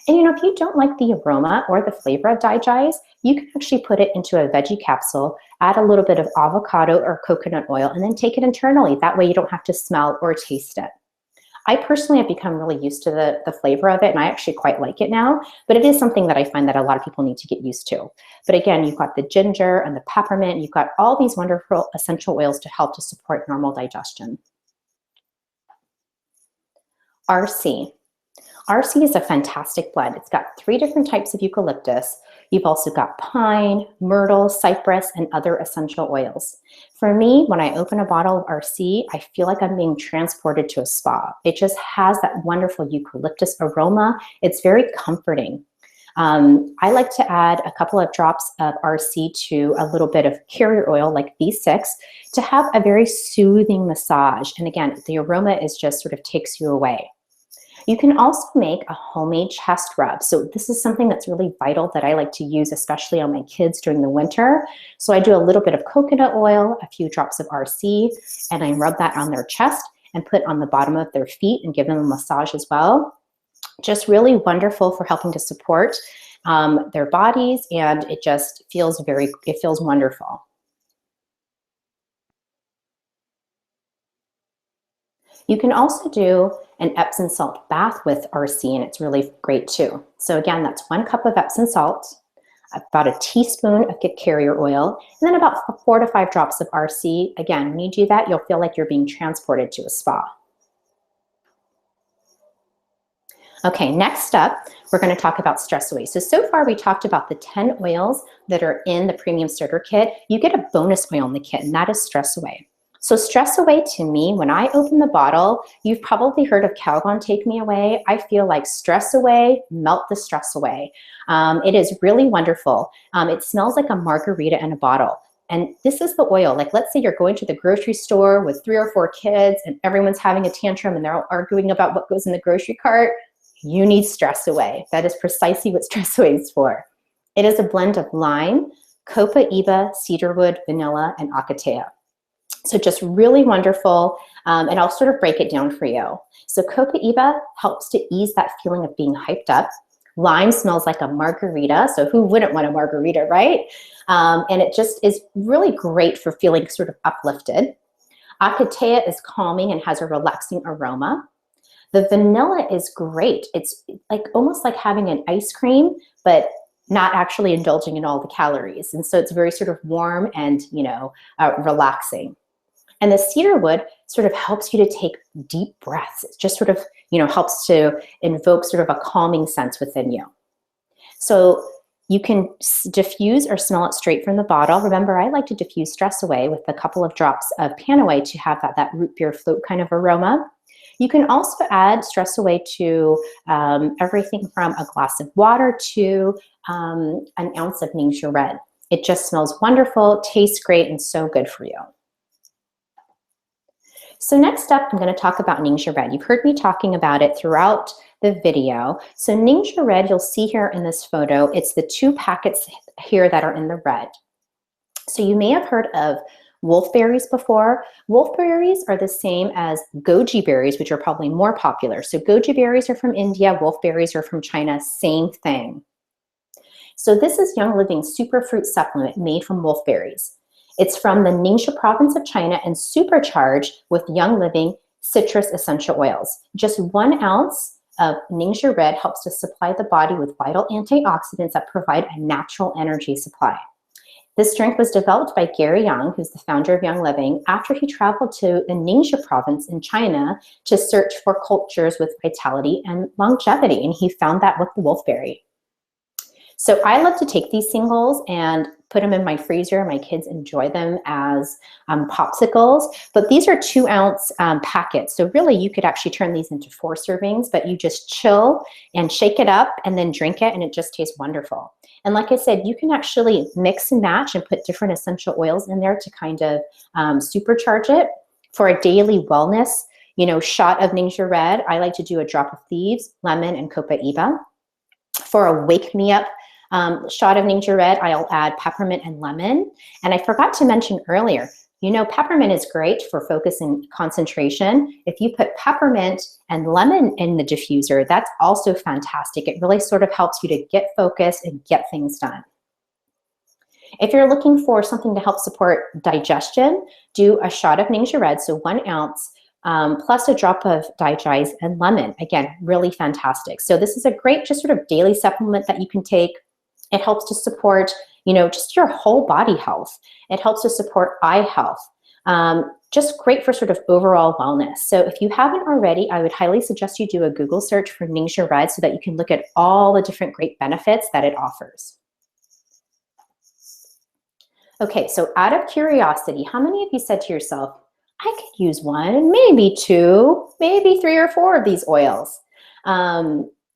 And you know, if you don't like the aroma or the flavor of DiGize, you can actually put it into a veggie capsule, add a little bit of avocado or coconut oil, and then take it internally. That way you don't have to smell or taste it. I personally have become really used to the flavor of it, and I actually quite like it now, but it is something that I find that a lot of people need to get used to. But again, you've got the ginger and the peppermint, you've got all these wonderful essential oils to help to support normal digestion. RC. RC is a fantastic blend. It's got 3 different types of eucalyptus. You've also got pine, myrtle, cypress, and other essential oils. For me, when I open a bottle of RC, I feel like I'm being transported to a spa. It just has that wonderful eucalyptus aroma. It's very comforting. I like to add a couple of drops of RC to a little bit of carrier oil like B6 to have a very soothing massage. And again, the aroma is just sort of takes you away. You can also make a homemade chest rub. So this is something that's really vital that I like to use, especially on my kids during the winter. So I do a little bit of coconut oil, a few drops of RC, and I rub that on their chest and put on the bottom of their feet and give them a massage as well. Just really wonderful for helping to support their bodies, and it just feels it feels wonderful. You can also do an Epsom salt bath with RC, and it's really great too. So again, that's 1 cup of Epsom salt, about a teaspoon of carrier oil, and then about 4 to 5 drops of RC. Again, when you do that, you'll feel like you're being transported to a spa. Okay, next up, we're going to talk about Stress Away. So far we talked about the 10 oils that are in the Premium Starter Kit. You get a bonus oil in the kit, and that is Stress Away. So Stress Away, to me, when I open the bottle, you've probably heard of Calgon Take Me Away. I feel like Stress Away, melt the stress away. It is really wonderful. It smells like a margarita in a bottle. And this is the oil. Like, let's say you're going to the grocery store with 3 or 4 kids and everyone's having a tantrum and they're all arguing about what goes in the grocery cart. You need Stress Away. That is precisely what Stress Away is for. It is a blend of lime, Copaiba, cedarwood, vanilla, and acacia. So just really wonderful, and I'll sort of break it down for you. So Copaiba helps to ease that feeling of being hyped up. Lime smells like a margarita, so who wouldn't want a margarita, right? And it just is really great for feeling sort of uplifted. Acacia is calming and has a relaxing aroma. The vanilla is great. It's like almost like having an ice cream, but not actually indulging in all the calories. And so it's very sort of warm and, you know, relaxing. And the cedarwood sort of helps you to take deep breaths. It just sort of, you know, helps to invoke sort of a calming sense within you. So you can diffuse or smell it straight from the bottle. Remember, I like to diffuse Stress Away with a couple of drops of PanAway to have that root beer float kind of aroma. You can also add Stress Away to everything from a glass of water to an ounce of Ningxia Red. It just smells wonderful, tastes great, and so good for you. So next up, I'm going to talk about Ningxia Red. You've heard me talking about it throughout the video. So Ningxia Red, you'll see here in this photo, it's the 2 packets here that are in the red. So you may have heard of wolfberries before. Wolfberries are the same as goji berries, which are probably more popular. So goji berries are from India, wolfberries are from China, same thing. So this is Young Living Superfruit Supplement made from wolfberries. It's from the Ningxia province of China and supercharged with Young Living citrus essential oils. Just 1 ounce of Ningxia Red helps to supply the body with vital antioxidants that provide a natural energy supply. This drink was developed by Gary Young, who's the founder of Young Living, after he traveled to the Ningxia province in China to search for cultures with vitality and longevity, and he found that with the wolfberry. So I love to take these singles and put them in my freezer. My kids enjoy them as popsicles, but these are 2-ounce packets. So really you could actually turn these into 4 servings, but you just chill and shake it up and then drink it, and it just tastes wonderful. And like I said, you can actually mix and match and put different essential oils in there to kind of supercharge it. For a daily wellness, shot of Ningxia Red, I like to do a drop of Thieves, lemon, and Copaiba. For a wake me up shot of Ningxia Red, I'll add peppermint and lemon. And I forgot to mention earlier, peppermint is great for focus and concentration. If you put peppermint and lemon in the diffuser, that's also fantastic. It really sort of helps you to get focused and get things done. If you're looking for something to help support digestion, do a shot of Ningxia Red, so 1 ounce, plus a drop of DiGize and lemon. Again, really fantastic. So this is a great just sort of daily supplement that you can take. It helps to support, just your whole body health. It helps to support eye health. Just great for sort of overall wellness. So if you haven't already, I would highly suggest you do a Google search for Ningxia Red so that you can look at all the different great benefits that it offers. Okay, so out of curiosity, how many of you said to yourself, I could use 1, maybe 2, maybe 3 or 4 of these oils?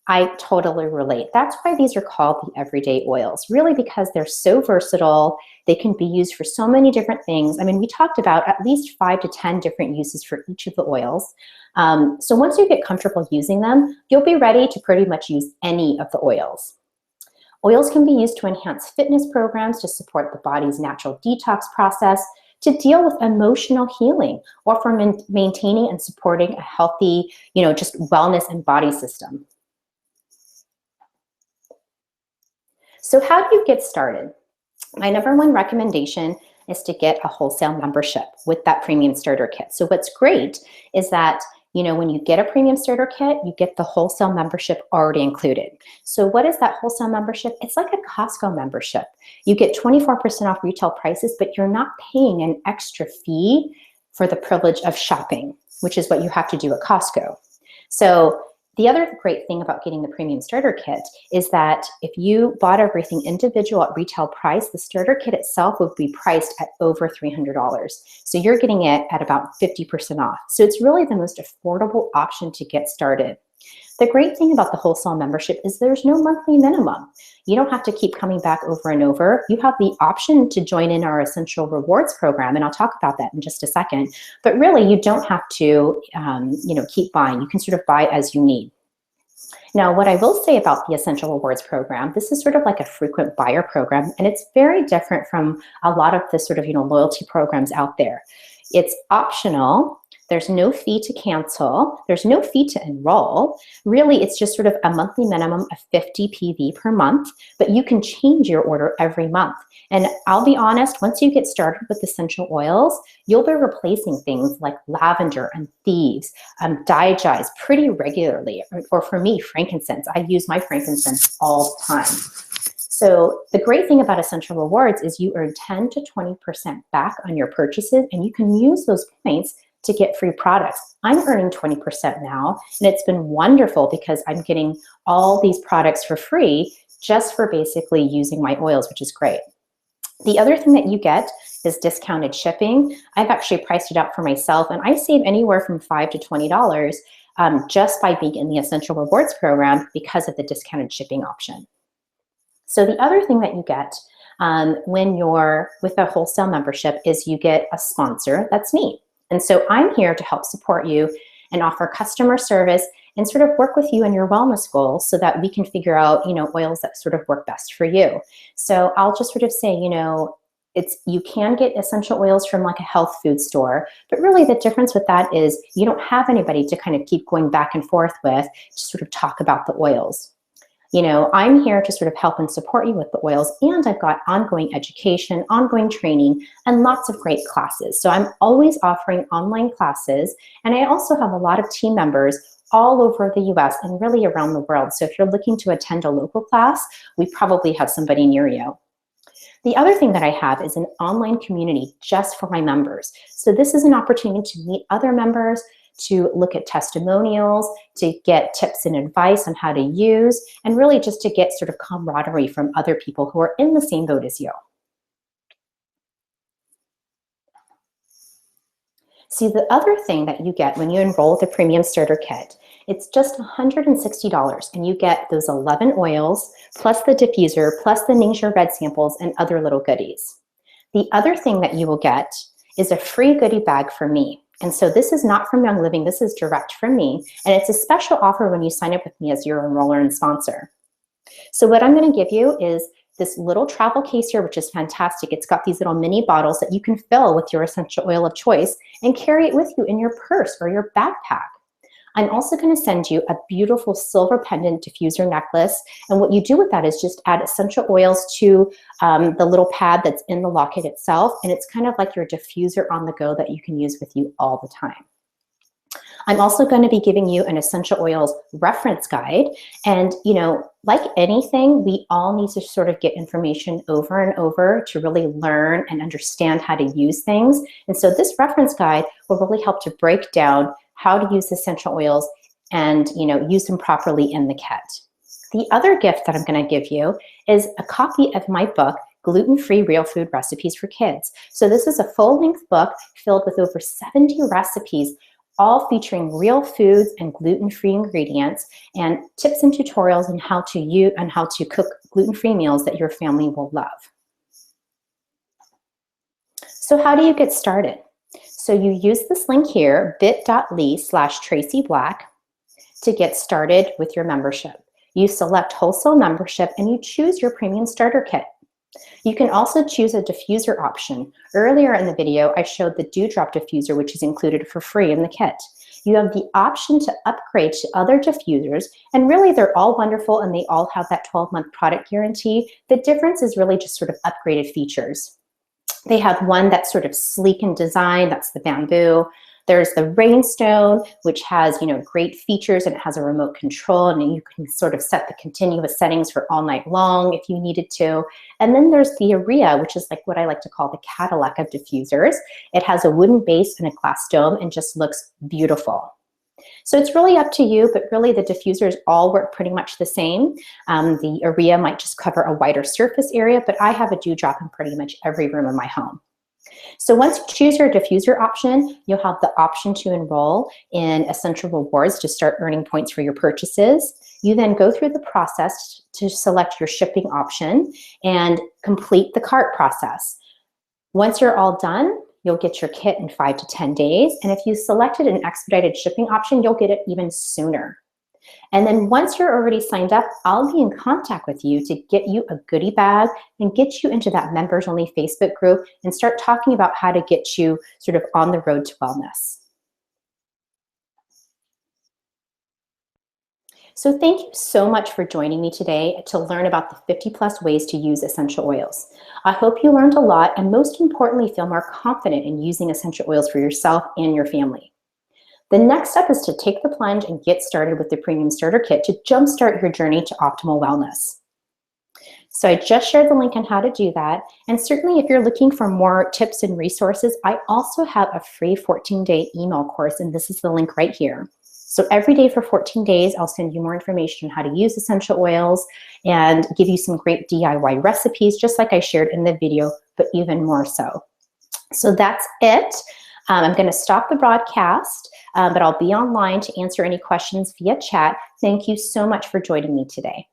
I totally relate. That's why these are called the everyday oils, really, because they're so versatile. They can be used for so many different things. I mean, we talked about at least 5 to 10 different uses for each of the oils. So once you get comfortable using them, you'll be ready to pretty much use any of the oils. Oils can be used to enhance fitness programs, to support the body's natural detox process, to deal with emotional healing, or for maintaining and supporting a healthy, just wellness and body system. So how do you get started? My #1 recommendation is to get a wholesale membership with that premium starter kit. So what's great is that, when you get a premium starter kit, you get the wholesale membership already included. So what is that wholesale membership? It's like a Costco membership. You get 24% off retail prices, but you're not paying an extra fee for the privilege of shopping, which is what you have to do at Costco. So the other great thing about getting the premium starter kit is that if you bought everything individual at retail price, the starter kit itself would be priced at over $300. So you're getting it at about 50% off. So it's really the most affordable option to get started. The great thing about the wholesale membership is there's no monthly minimum. You don't have to keep coming back over and over. You have the option to join in our Essential Rewards program, and I'll talk about that in just a second. But really, you don't have to, keep buying. You can sort of buy as you need. Now, what I will say about the Essential Rewards program, this is sort of like a frequent buyer program, and it's very different from a lot of the sort of, loyalty programs out there. It's optional. There's no fee to cancel. There's no fee to enroll. Really, it's just sort of a monthly minimum of 50 PV per month, but you can change your order every month. And I'll be honest, once you get started with essential oils, you'll be replacing things like lavender and thieves, DiGize pretty regularly, or for me, frankincense. I use my frankincense all the time. So the great thing about Essential Rewards is you earn 10 to 20% back on your purchases, and you can use those points to get free products. I'm earning 20% now, and it's been wonderful because I'm getting all these products for free just for basically using my oils, which is great. The other thing that you get is discounted shipping. I've actually priced it out for myself, and I save anywhere from $5 to $20 just by being in the Essential Rewards program because of the discounted shipping option. So the other thing that you get when you're with a wholesale membership is you get a sponsor. That's me. And so I'm here to help support you and offer customer service and sort of work with you on your wellness goals so that we can figure out, oils that sort of work best for you. So I'll just sort of say, you can get essential oils from like a health food store, but really the difference with that is you don't have anybody to kind of keep going back and forth with to sort of talk about the oils. I'm here to sort of help and support you with the oils, and I've got ongoing education, ongoing training, and lots of great classes. So I'm always offering online classes, and I also have a lot of team members all over the US and really around the world. So if you're looking to attend a local class, we probably have somebody near you. The other thing that I have is an online community just for my members. So this is an opportunity to meet other members, to look at testimonials, to get tips and advice on how to use, and really just to get sort of camaraderie from other people who are in the same boat as you. See, the other thing that you get when you enroll with the Premium Starter Kit, it's just $160, and you get those 11 oils, plus the diffuser, plus the Ningxia Red samples, and other little goodies. The other thing that you will get is a free goodie bag for me. And so this is not from Young Living, this is direct from me, and it's a special offer when you sign up with me as your enroller and sponsor. So what I'm gonna give you is this little travel case here, which is fantastic. It's got these little mini bottles that you can fill with your essential oil of choice and carry it with you in your purse or your backpack. I'm also going to send you a beautiful silver pendant diffuser necklace. And what you do with that is just add essential oils to the little pad that's in the locket itself. And it's kind of like your diffuser on the go that you can use with you all the time. I'm also going to be giving you an essential oils reference guide. And, you know, like anything, we all need to sort of get information over and over to really learn and understand how to use things. And so this reference guide will really help to break down how to use essential oils and, you know, use them properly in the kit. The other gift that I'm going to give you is a copy of my book, Gluten-Free Real Food Recipes for Kids. So this is a full-length book filled with over 70 recipes, all featuring real foods and gluten-free ingredients, and tips and tutorials on how to cook gluten-free meals that your family will love. So how do you get started? So you use this link here, bit.ly/TracyBlack, to get started with your membership. You select wholesale membership and you choose your Premium Starter Kit. You can also choose a diffuser option. Earlier in the video, I showed the Dewdrop diffuser, which is included for free in the kit. You have the option to upgrade to other diffusers, and really they're all wonderful and they all have that 12-month product guarantee. The difference is really just sort of upgraded features. They have one that's sort of sleek in design, that's the bamboo. There's the Rainstone, which has, you know, great features, and it has a remote control, and you can sort of set the continuous settings for all night long if you needed to. And then there's the Aria, which is like what I like to call the Cadillac of diffusers. It has a wooden base and a glass dome and just looks beautiful. So it's really up to you, but really the diffusers all work pretty much the same. The Aria might just cover a wider surface area, but I have a Dewdrop in pretty much every room in my home. So once you choose your diffuser option, you'll have the option to enroll in Essential Rewards to start earning points for your purchases. You then go through the process to select your shipping option and complete the cart process. Once you're all done, you'll get your kit in 5 to 10 days. And if you selected an expedited shipping option, you'll get it even sooner. And then once you're already signed up, I'll be in contact with you to get you a goodie bag and get you into that members only Facebook group and start talking about how to get you sort of on the road to wellness. So thank you so much for joining me today to learn about the 50+ ways to use essential oils. I hope you learned a lot, and most importantly, feel more confident in using essential oils for yourself and your family. The next step is to take the plunge and get started with the Premium Starter Kit to jumpstart your journey to optimal wellness. So I just shared the link on how to do that. And certainly if you're looking for more tips and resources, I also have a free 14-day email course, and this is the link right here. So every day for 14 days, I'll send you more information on how to use essential oils and give you some great DIY recipes, just like I shared in the video, but even more so. So that's it. I'm going to stop the broadcast, but I'll be online to answer any questions via chat. Thank you so much for joining me today.